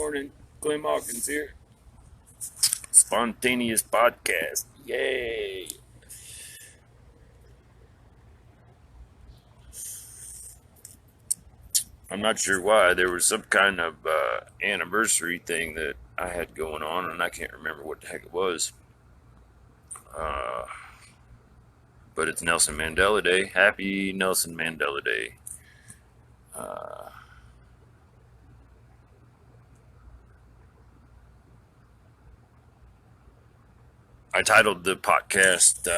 morning. Clem Hawkins here. Spontaneous podcast. Yay. I'm not sure why. There was some kind of anniversary thing that I had going on, and I can't remember what the heck it was. But it's Nelson Mandela Day. Happy Nelson Mandela Day. I titled the podcast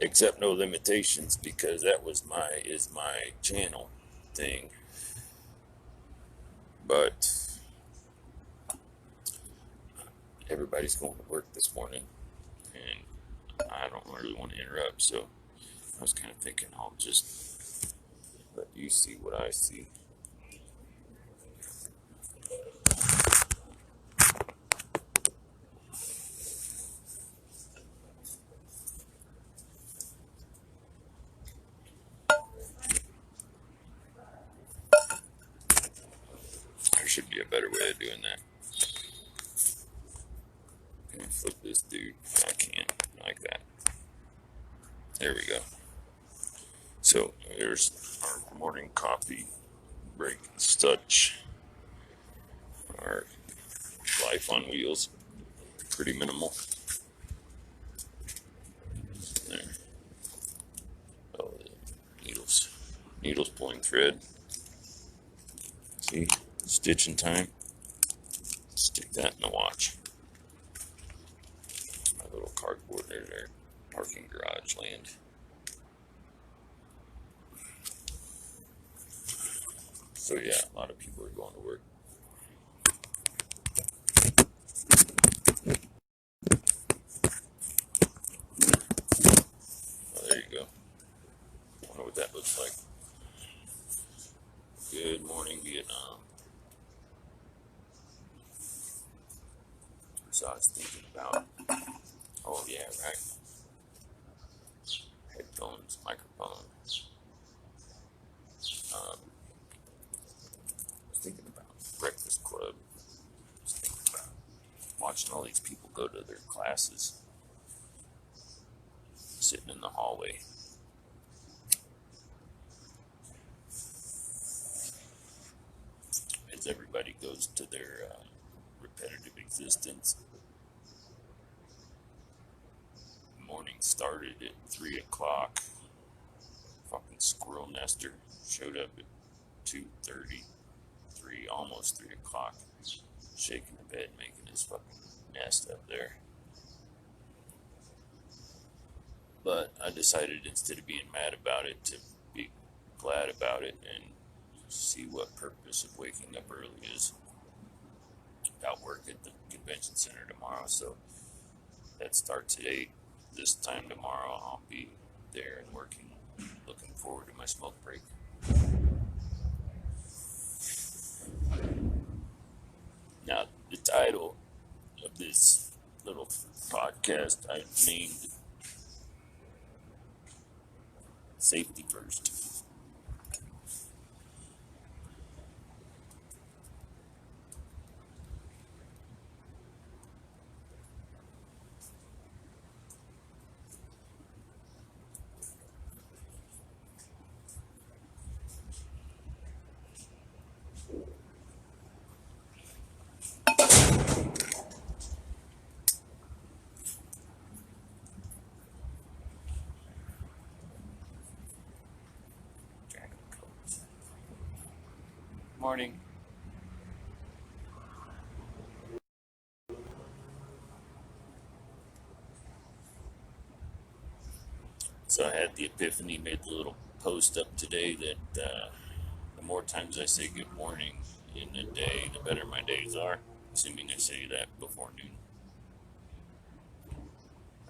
Accept No Limitations, because that was my channel thing. But everybody's going to work this morning, and I don't really want to interrupt, so I was kind of thinking I'll just let you see what I see. There should be a better way of doing that. Can I flip this dude? I can, like that. There we go. So there's our morning coffee break and such. Our life on wheels, pretty minimal. There. Oh, needles pulling thread. See, stitching time. Stick that in the watch. My little cardboard, there's our parking garage land. So yeah, a lot of people are going to work. Oh, there you go. I wonder what that looks like. Good morning, Vietnam. So I was thinking about, oh yeah, right. Headphones, microphone. I was thinking about Breakfast Club. I was thinking about watching all these people go to their classes, sitting in the hallway. As everybody goes to their repetitive existence. The morning started at 3 o'clock. Fucking squirrel nester showed up at 2:30, almost 3 o'clock, shaking the bed, making his fucking nest up there. But I decided, instead of being mad about it, to be glad about it and see what purpose of waking up early is. Got work at the convention center tomorrow, so that starts at 8. This time tomorrow I'll be there and working. Looking forward to my smoke break. Now, the title of this little podcast I named Safety First. Morning. So I had the epiphany, made the little post up today that the more times I say good morning in a day, the better my days are, assuming I say that before noon.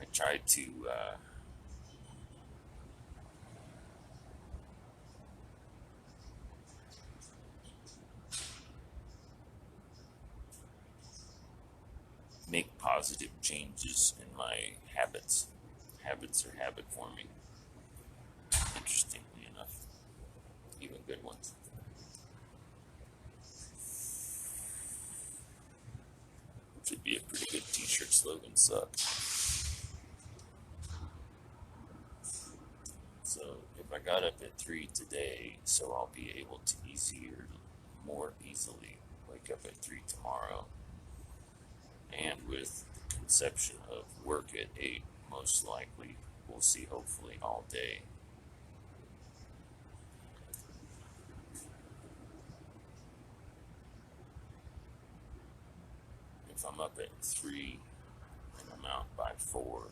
I tried to make positive changes in my habits habits are habit forming. Interestingly enough, even good ones. Which would be a pretty good t-shirt slogan, suck. So if I got up at 3 today, so I'll be able to more easily wake up at 3 tomorrow. And with the conception of work at 8, most likely we'll see hopefully all day. If I'm up at 3 and I'm out by 4,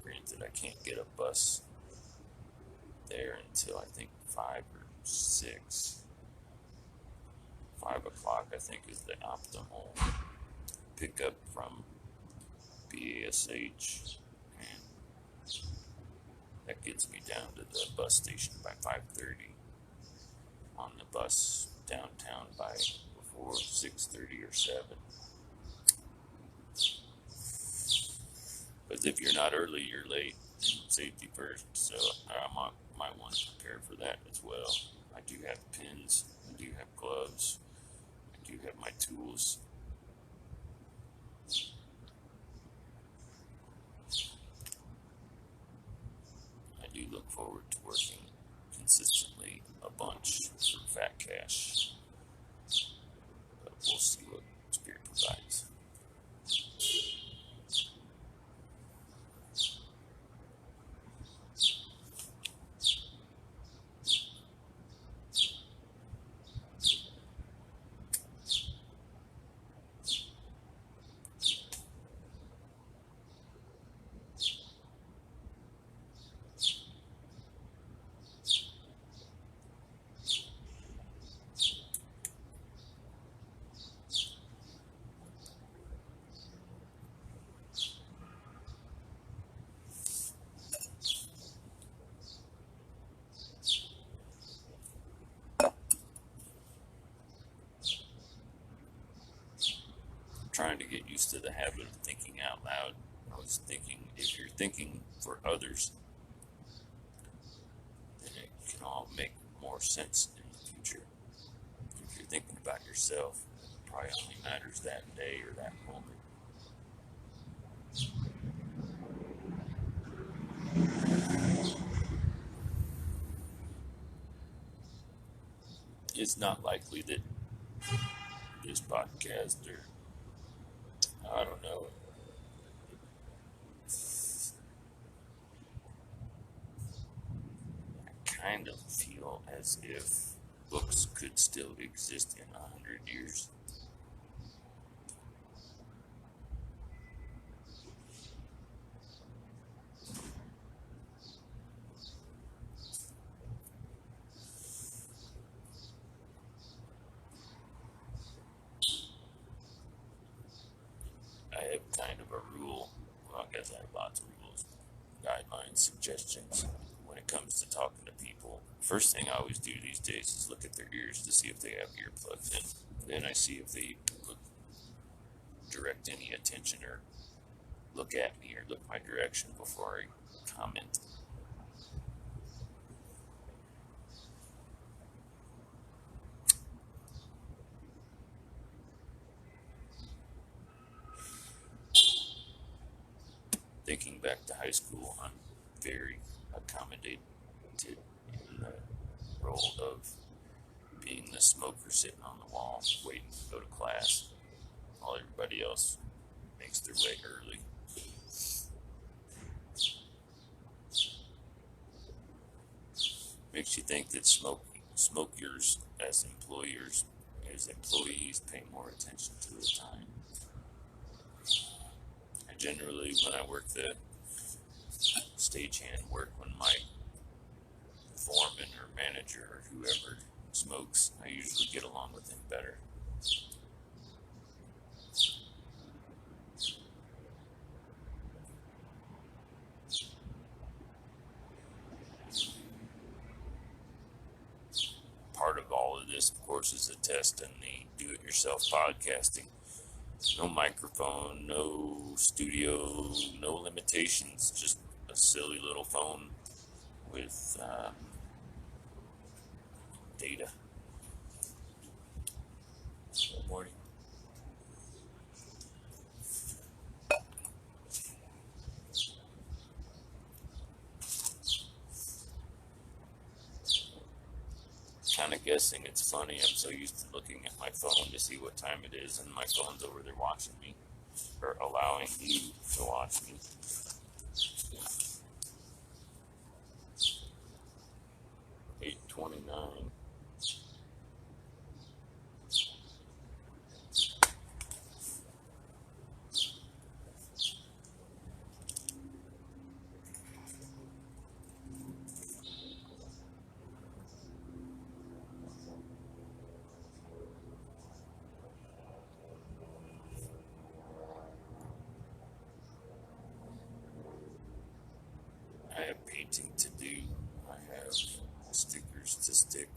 granted I can't get a bus there until I think 5 or 6. 5 o'clock I think is the optimal pickup from BASH, and that gets me down to the bus station by 5:30. On the bus downtown by before 6:30 or 7. But if you're not early, you're late. Safety first, so I might want to prepare for that as well. I do have pins, I do have gloves, I do have my tools. I do look forward to working consistently a bunch for fat cash, but we'll see what Spirit provides. Trying to get used to the habit of thinking out loud. I was thinking, if you're thinking for others, then it can all make more sense in the future. If you're thinking about yourself, it probably only matters that day or that moment. It's not likely that this podcast, or I don't know, I kind of feel as if books could still exist in 100 years. I have kind of a rule. Well, I guess I have lots of rules, guidelines, suggestions when it comes to talking to people. First thing I always do these days is look at their ears to see if they have earplugs in. Then I see if they direct any attention or look at me or look my direction before I comment. Thinking back to high school, I'm very accommodated in the role of being the smoker sitting on the wall waiting to go to class while everybody else makes their way early. Makes you think that smokers as employees pay more attention to the time. Generally, when I work the stagehand work, when my foreman or manager or whoever smokes, I usually get along with him better. Part of all of this, of course, is a test in the do-it-yourself podcasting. No microphone, no studio, no limitations, just a silly little phone with data. Good morning. Kind of guessing it's funny. I'm so used to looking at my phone to see what time it is, and my phone's over there watching me, or allowing you to watch me. $8:29. I have painting to do. I have stickers to stick.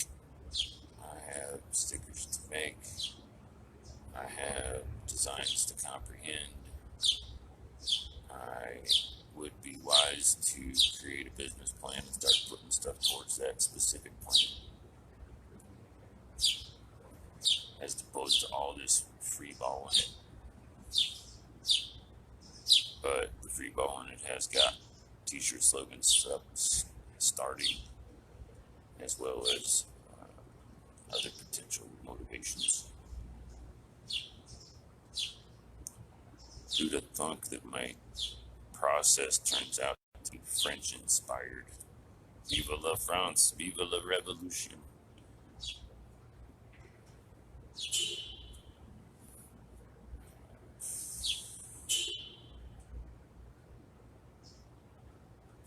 I have stickers to make. I have designs to comprehend. I would be wise to create a business plan and start putting stuff towards that specific plan, as opposed to all this free balling it. But the free balling it has got t-shirt slogans starting, as well as other potential motivations. Who'd have thunk that my process turns out to be French inspired? Vive la France, vive la revolution.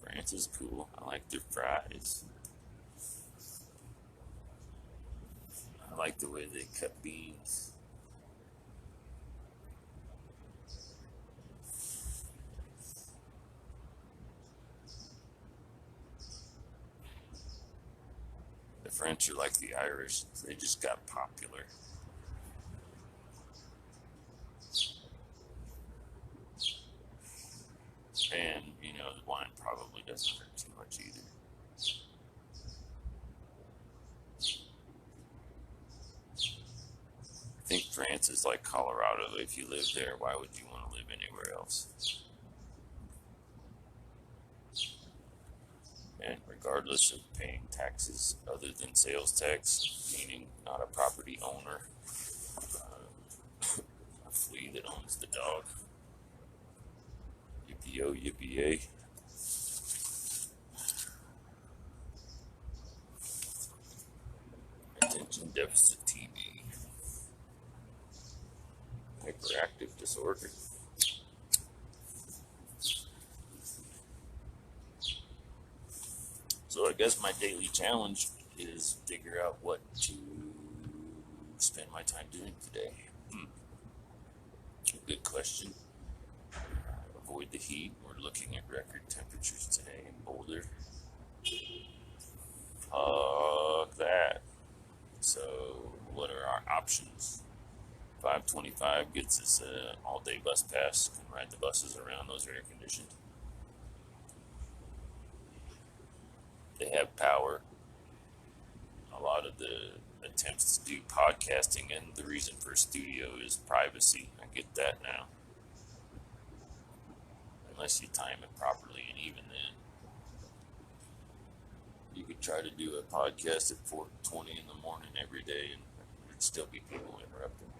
France is cool. I like their fries. I like the way they cut beans. The French are like the Irish. They just got popular. And, the wine probably doesn't hurt too much either. I think France is like Colorado. If you live there, why would you want to live anywhere else? And regardless of paying taxes other than sales tax, meaning not a property owner, a flea that owns the dog. Yippee-o, yippee-yay. Attention deficit TV. Hyperactive disorder. So I guess my daily challenge is figure out what to spend my time doing today. Good question. Avoid the heat. We're looking at record temperatures today in Boulder. Fuck that. So what are our options? 525 gets us an all-day bus pass. Can ride the buses around. Those are air conditioned. They have power. A lot of the attempts to do podcasting, and the reason for studio is privacy. I get that now. Unless you time it properly, and even then, you could try to do a podcast at 4:20 in the morning every day, and there'd still be people interrupting.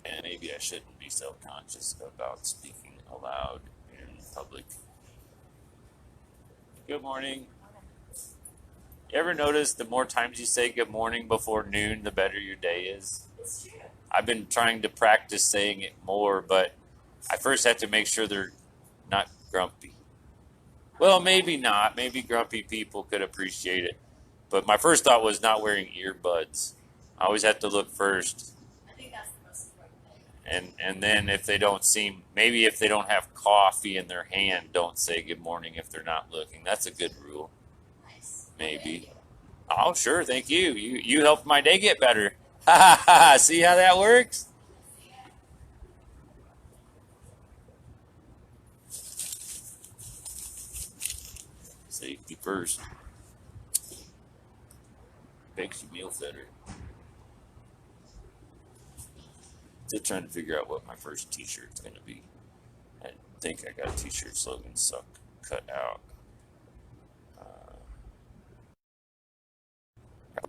And maybe I shouldn't be self-conscious about speaking aloud in public. Good morning. You ever notice the more times you say good morning before noon, the better your day is? I've been trying to practice saying it more, but I first have to make sure they're not grumpy. Well, maybe not. Maybe grumpy people could appreciate it. But my first thought was not wearing earbuds. I always have to look first. I think that's the most important thing. And then if they don't seem, maybe if they don't have coffee in their hand, don't say good morning if they're not looking. That's a good rule. Maybe. Oh, sure, thank you. You helped my day get better. Ha ha ha! See how that works? Safety first. Bakes you meal fitter. Still trying to figure out what my first t-shirt's going to be. I think I got a t-shirt slogan suck cut out.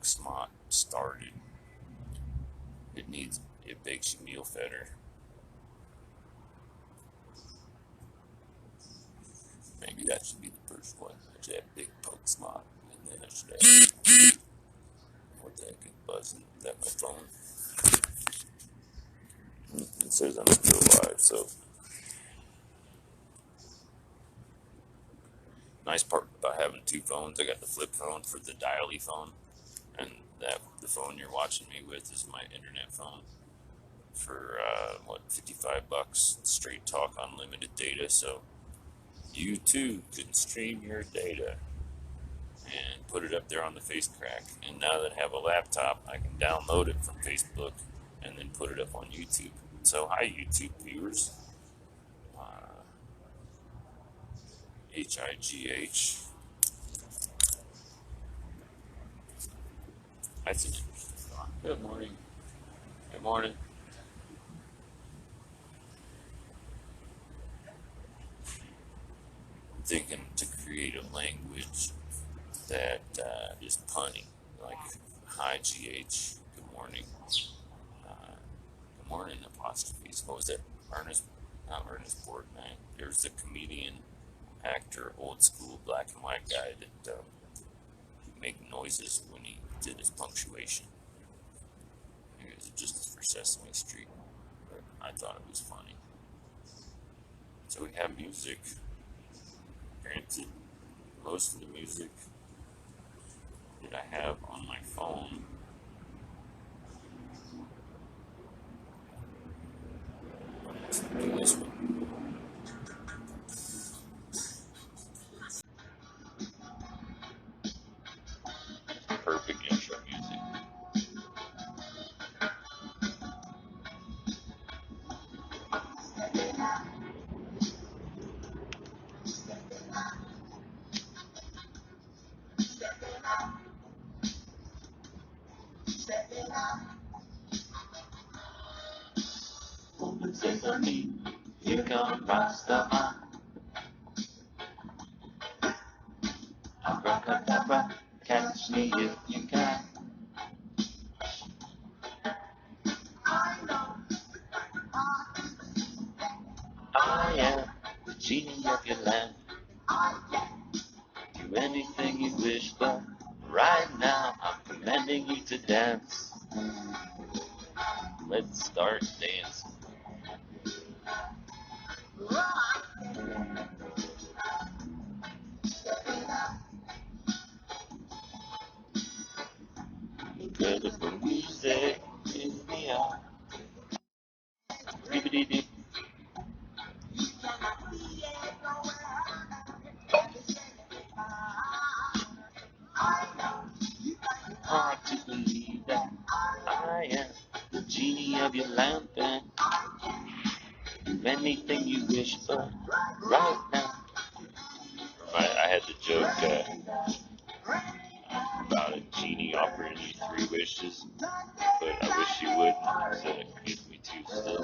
Smart started. It bakes you meal fitter. Maybe that should be the first one. I should have big poke smart, and then I should have what the heck is buzzing? Is that my phone? It says I'm still live, so nice part about having two phones. I got the flip phone for the dial-y phone, and the phone you're watching me with is my internet phone for $55 straight talk unlimited data. So you too can stream your data and put it up there on the face crack. And now that I have a laptop, I can download it from Facebook and then put it up on YouTube. So hi YouTube viewers. HIGH. That's an interesting thought. Good morning. Good morning. I'm thinking to create a language that is punny, like hi GH, good morning. Good morning apostrophes. What was that? Not Ernest Borgnine. There's the comedian, actor, old school black and white guy that would make noises when he did his punctuation. It was just for Sesame Street, but I thought it was funny. So we have music. Granted, most of the music that I have on my phone do this one. Perfect intro music. Sesame, here come Rasta. Abracadabra, catch me if you can. I am the genie of your land. Do anything you wish, but right now I'm commanding you to dance. Let's start dancing. Incredible music in the air. Dee-dee-dee. Hard to believe that I am the genie of your lamp and do anything you wish, but right now. I had the joke about a genie offering you 3 wishes, but I wish you wouldn't, so it gives me 2 still.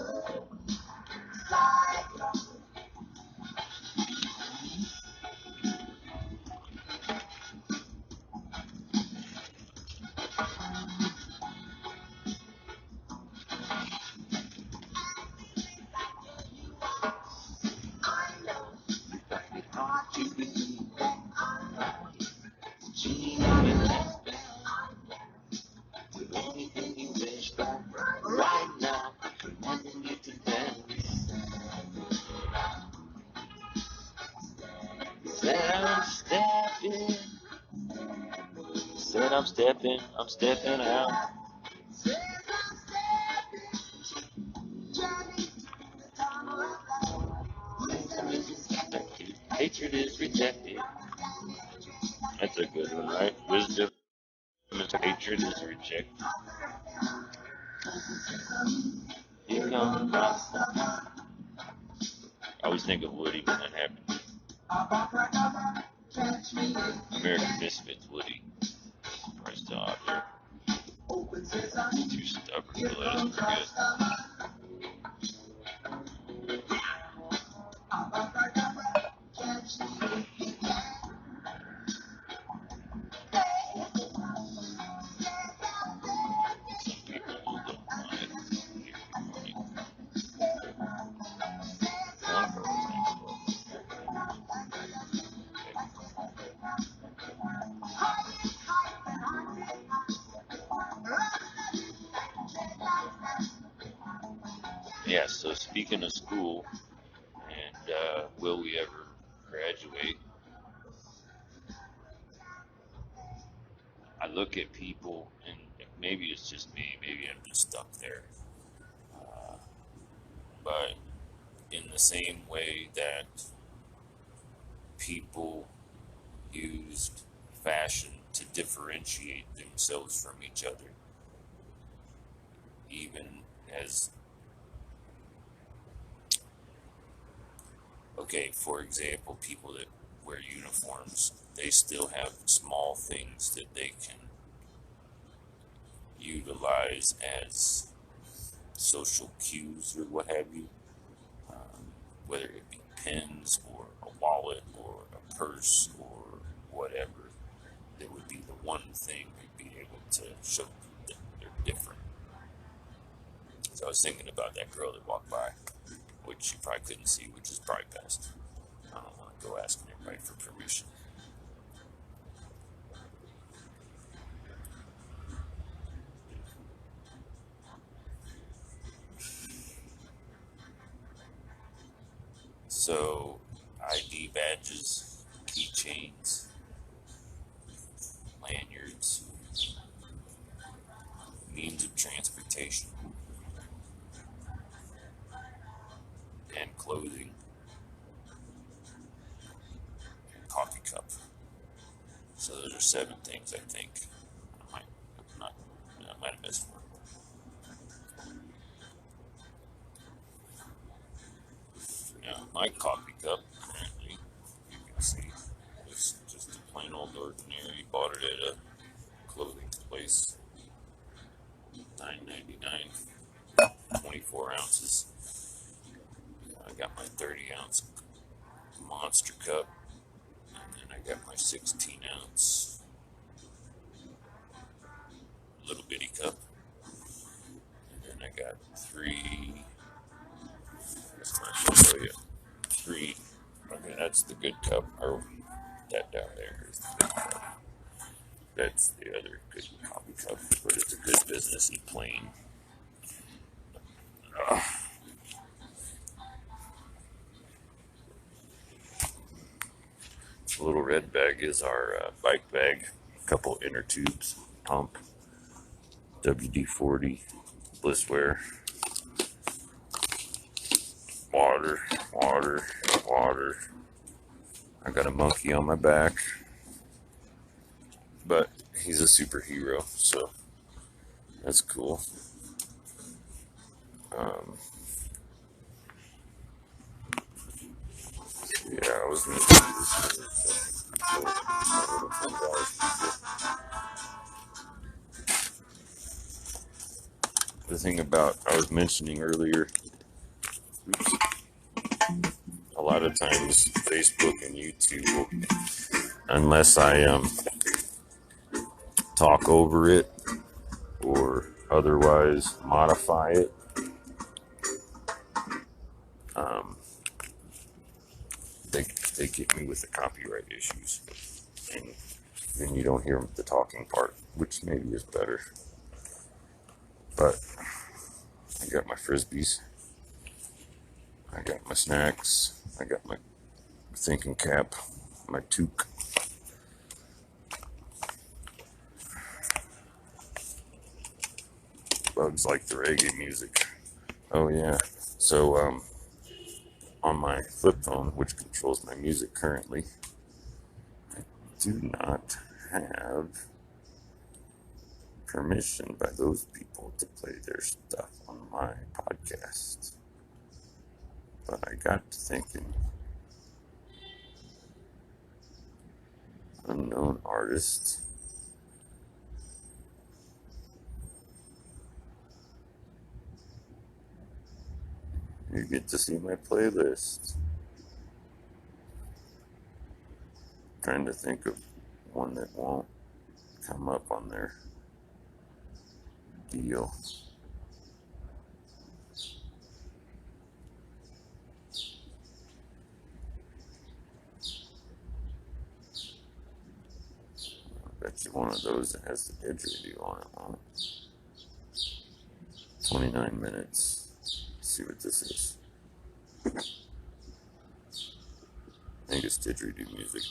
Hard to believe that the genie of your lamp and do anything you wish, but right now I'm commanding you to dance. Said I'm stepping out. hatred is rejected. That's a good one, right? Wisdom is hatred is rejected. Here comes I always think of Woody when that happens. American Misfits, Woody. Probably still out there. Too stubborn to let us forget. Yeah, so speaking of school, and will we ever graduate? I look at people, and maybe it's just me, maybe I'm just stuck there. But in the same way that people used fashion to differentiate themselves from each other, even as, okay, for example, people that wear uniforms, they still have small things that they can utilize as social cues or what have you, whether it be pens or a wallet or a purse or whatever. That would be the one thing they'd be able to show that they're different. So I was thinking about that girl that walked by, which you probably couldn't see, which is probably best. I don't want to go asking everybody for permission. So, ID badges, keychains, lanyards, means of transportation, and clothing, and coffee cup. So those are 7 things I think. I might have missed one. Yeah, my coffee cup, apparently, you can see, is just a plain old ordinary. Bought it at a clothing place. $9.99, 24 ounces. I got my 30-ounce monster cup, and then I got my 16-ounce little bitty cup, and then I got 3. I'll show you 3. Okay, that's the good cup. Or that down there is the good cup. That's the other good coffee cup, but it's a good businessy plain. The little red bag is our bike bag. A couple inner tubes, pump, WD-40, Blissware, water. I got a monkey on my back, but he's a superhero, so that's cool. Yeah, I was going to do this. The thing about, I was mentioning earlier, a lot of times Facebook and YouTube, unless I talk over it or otherwise modify it, they get me with the copyright issues, and then you don't hear the talking part, which maybe is better. But I got my Frisbees, I got my snacks, I got my thinking cap, my toque. Bugs like the reggae music. Oh yeah. So on my flip phone, which controls my music currently, I do not have permission by those people to play their stuff on my podcast. But I got to thinking, unknown artist. You get to see my playlist. Trying to think of one that won't come up on their deal. I bet you one of those that has the didgeridoo on it won't. 29 minutes. Let's see what this is. I think it's didgeridoo music.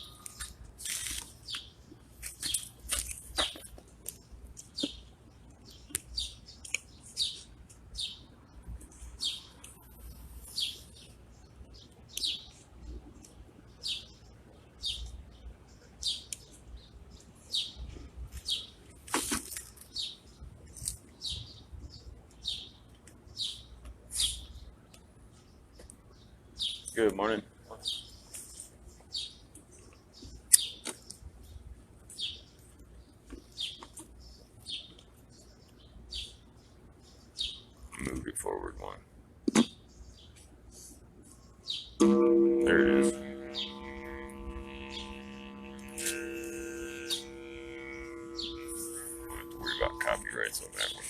Good morning. Moved it forward one. There it is. Don't have to worry about copyrights on that one.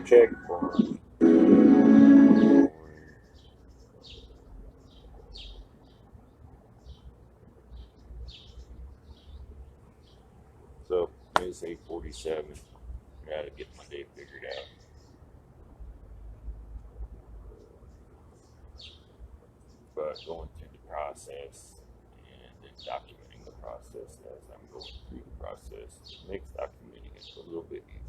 Check. So it's 8:47. Gotta get my day figured out. But going through the process and then documenting the process as I'm going through the process makes documenting it a little bit easier.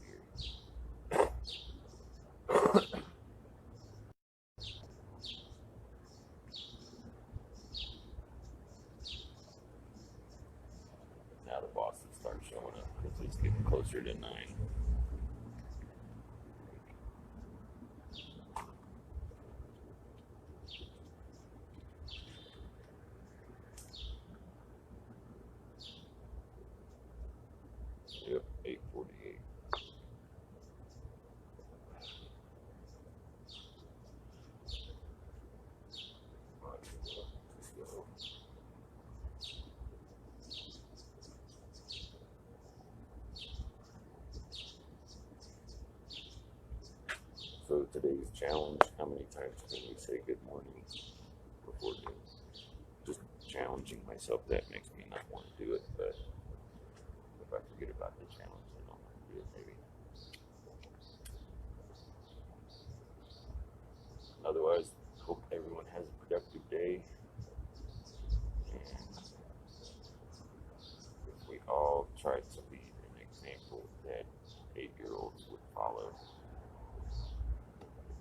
Now the bosses start showing up because it's getting closer to 9. Yep, 8:48. Let's go. So today's challenge, how many times can we say good morning before noon? Just challenging myself, that makes me not want to do it, but if I forget about the challenge, then I'll do it maybe. otherwise, hope everyone has a productive day. And if we all try to lead an example that 8-year-olds would follow,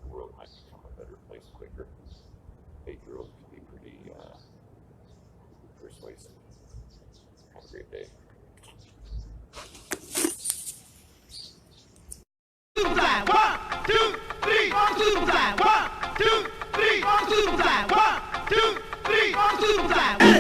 the world might become a better place quicker. 8-year-olds can be pretty persuasive. Have a great day. Superside, 1, 2, 3, superside, 1, 2, 3, superside, 1, 2, 3, superside.